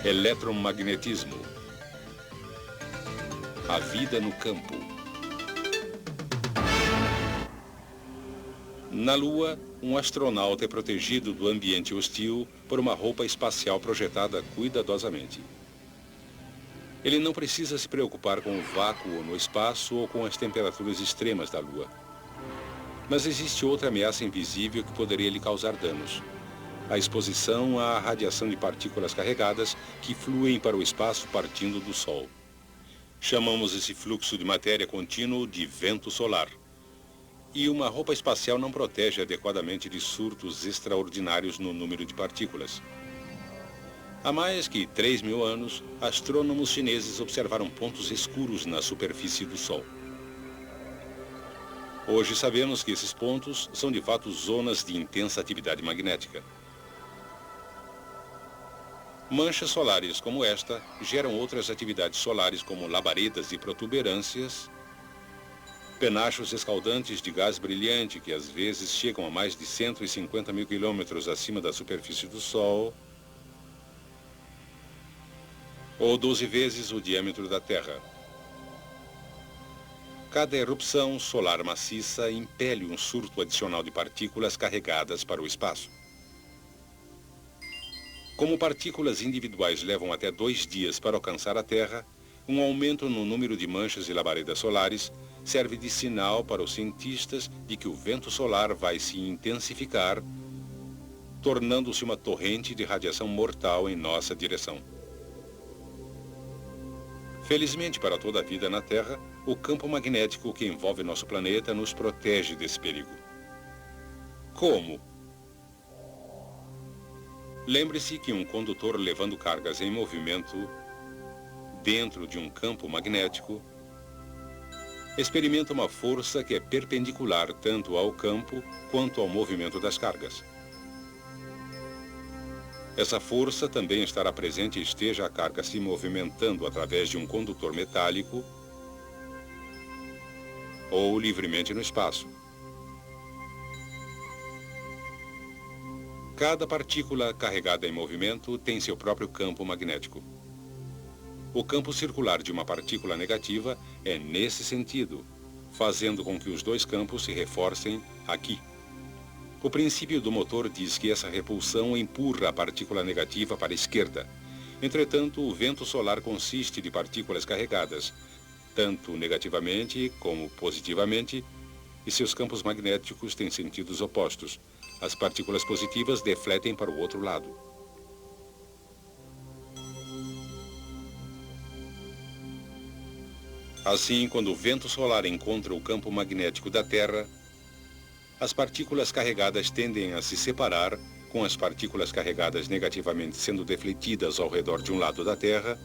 Eletromagnetismo. A vida no campo. Na Lua, um astronauta é protegido do ambiente hostil por uma roupa espacial projetada cuidadosamente. Ele não precisa se preocupar com o vácuo no espaço ou com as temperaturas extremas da Lua. Mas existe outra ameaça invisível que poderia lhe causar danos: a exposição à radiação de partículas carregadas que fluem para o espaço partindo do Sol. Chamamos esse fluxo de matéria contínuo de vento solar. E uma roupa espacial não protege adequadamente de surtos extraordinários no número de partículas. Há mais que 3.000 anos, astrônomos chineses observaram pontos escuros na superfície do Sol. Hoje sabemos que esses pontos são de fato zonas de intensa atividade magnética. Manchas solares como esta geram outras atividades solares como labaredas e protuberâncias, penachos escaldantes de gás brilhante que às vezes chegam a mais de 150.000 quilômetros acima da superfície do Sol, ou 12 vezes o diâmetro da Terra. Cada erupção solar maciça impele um surto adicional de partículas carregadas para o espaço. Como partículas individuais levam até 2 dias para alcançar a Terra, um aumento no número de manchas e labaredas solares serve de sinal para os cientistas de que o vento solar vai se intensificar, tornando-se uma torrente de radiação mortal em nossa direção. Felizmente para toda a vida na Terra, o campo magnético que envolve nosso planeta nos protege desse perigo. Como? Lembre-se que um condutor levando cargas em movimento dentro de um campo magnético experimenta uma força que é perpendicular tanto ao campo quanto ao movimento das cargas. Essa força também estará presente esteja a carga se movimentando através de um condutor metálico ou livremente no espaço. Cada partícula carregada em movimento tem seu próprio campo magnético. O campo circular de uma partícula negativa é nesse sentido, fazendo com que os dois campos se reforcem aqui. O princípio do motor diz que essa repulsão empurra a partícula negativa para a esquerda. Entretanto, o vento solar consiste de partículas carregadas, tanto negativamente como positivamente, e seus campos magnéticos têm sentidos opostos. As partículas positivas defletem para o outro lado. Assim, quando o vento solar encontra o campo magnético da Terra, as partículas carregadas tendem a se separar, com as partículas carregadas negativamente sendo defletidas ao redor de um lado da Terra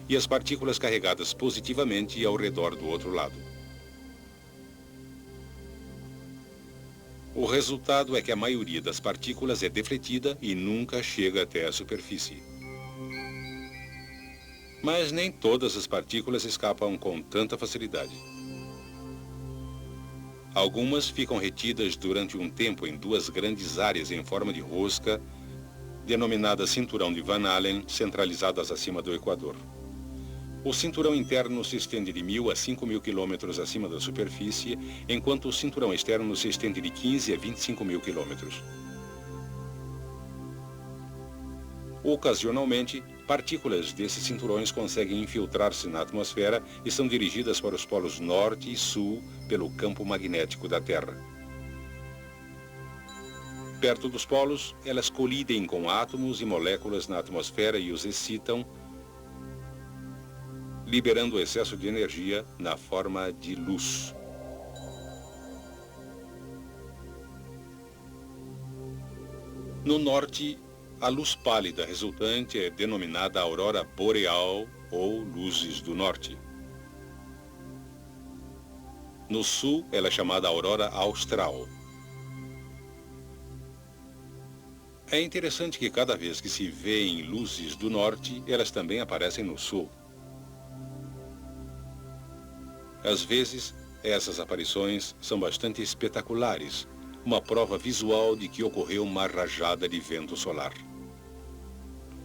e as partículas carregadas positivamente ao redor do outro lado. O resultado é que a maioria das partículas é defletida e nunca chega até a superfície. Mas nem todas as partículas escapam com tanta facilidade. Algumas ficam retidas durante um tempo em 2 grandes áreas em forma de rosca, denominadas cinturão de Van Allen, centralizadas acima do Equador. O cinturão interno se estende de 1.000 a 5.000 quilômetros acima da superfície, enquanto o cinturão externo se estende de 15 a 25.000 quilômetros. Ocasionalmente, partículas desses cinturões conseguem infiltrar-se na atmosfera e são dirigidas para os polos norte e sul pelo campo magnético da Terra. Perto dos polos, elas colidem com átomos e moléculas na atmosfera e os excitam, liberando excesso de energia na forma de luz. No norte, a luz pálida resultante é denominada aurora boreal ou luzes do norte. No sul, ela é chamada aurora austral. É interessante que cada vez que se vêem luzes do norte, elas também aparecem no sul. Às vezes, essas aparições são bastante espetaculares, uma prova visual de que ocorreu uma rajada de vento solar.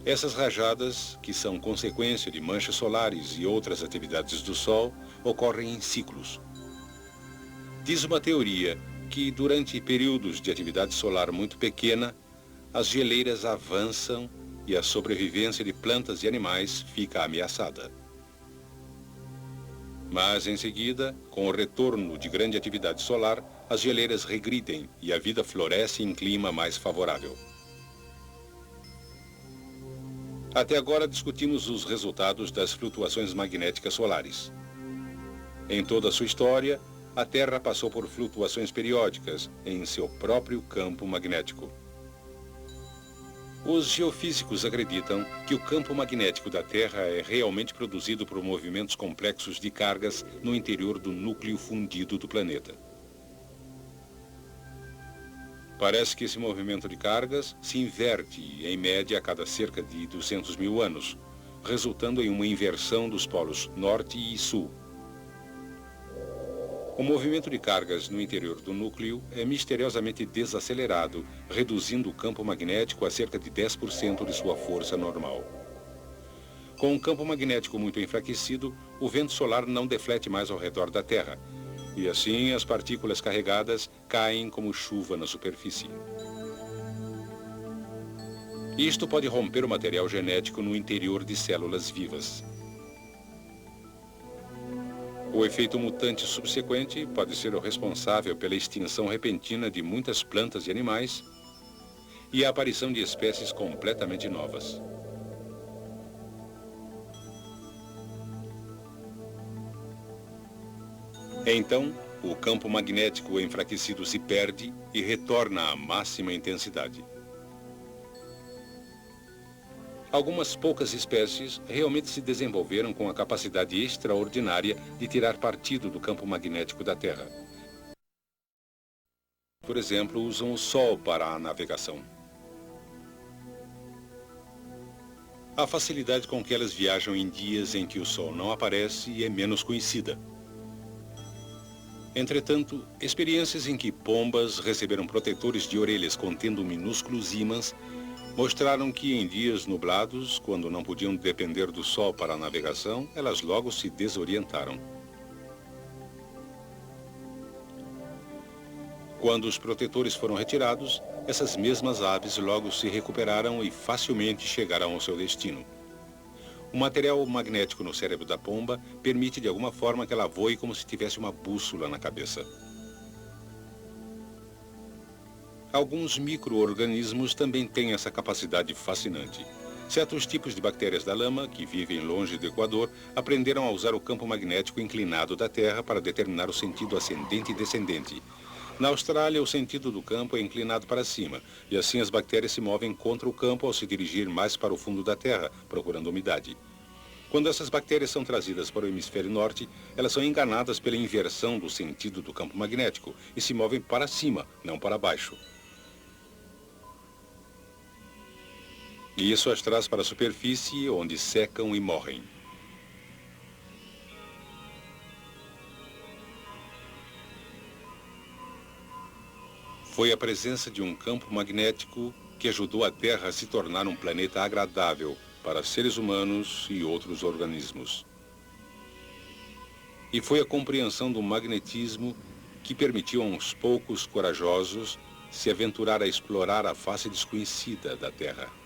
Essas rajadas, que são consequência de manchas solares e outras atividades do Sol, ocorrem em ciclos. Diz uma teoria que, durante períodos de atividade solar muito pequena, as geleiras avançam e a sobrevivência de plantas e animais fica ameaçada. Mas, em seguida, com o retorno de grande atividade solar, as geleiras regridem e a vida floresce em clima mais favorável. Até agora discutimos os resultados das flutuações magnéticas solares. Em toda a sua história, a Terra passou por flutuações periódicas em seu próprio campo magnético. Os geofísicos acreditam que o campo magnético da Terra é realmente produzido por movimentos complexos de cargas no interior do núcleo fundido do planeta. Parece que esse movimento de cargas se inverte, em média, a cada cerca de 200 mil anos, resultando em uma inversão dos polos norte e sul. O movimento de cargas no interior do núcleo é misteriosamente desacelerado, reduzindo o campo magnético a cerca de 10% de sua força normal. Com um campo magnético muito enfraquecido, o vento solar não deflete mais ao redor da Terra, e assim as partículas carregadas caem como chuva na superfície. Isto pode romper o material genético no interior de células vivas. O efeito mutante subsequente pode ser o responsável pela extinção repentina de muitas plantas e animais e a aparição de espécies completamente novas. Então, o campo magnético enfraquecido se perde e retorna à máxima intensidade. Algumas poucas espécies realmente se desenvolveram com a capacidade extraordinária de tirar partido do campo magnético da Terra. Por exemplo, usam o Sol para a navegação. A facilidade com que elas viajam em dias em que o Sol não aparece é menos conhecida. Entretanto, experiências em que pombas receberam protetores de orelhas contendo minúsculos ímãs mostraram que em dias nublados, quando não podiam depender do Sol para a navegação, elas logo se desorientaram. Quando os protetores foram retirados, essas mesmas aves logo se recuperaram e facilmente chegaram ao seu destino. O material magnético no cérebro da pomba permite de alguma forma que ela voe como se tivesse uma bússola na cabeça. Alguns micro-organismos também têm essa capacidade fascinante. Certos tipos de bactérias da lama, que vivem longe do Equador, aprenderam a usar o campo magnético inclinado da Terra para determinar o sentido ascendente e descendente. Na Austrália, o sentido do campo é inclinado para cima, e assim as bactérias se movem contra o campo ao se dirigir mais para o fundo da Terra, procurando umidade. Quando essas bactérias são trazidas para o hemisfério norte, elas são enganadas pela inversão do sentido do campo magnético e se movem para cima, não para baixo. E isso as traz para a superfície, onde secam e morrem. Foi a presença de um campo magnético que ajudou a Terra a se tornar um planeta agradável para seres humanos e outros organismos. E foi a compreensão do magnetismo que permitiu a uns poucos corajosos se aventurar a explorar a face desconhecida da Terra.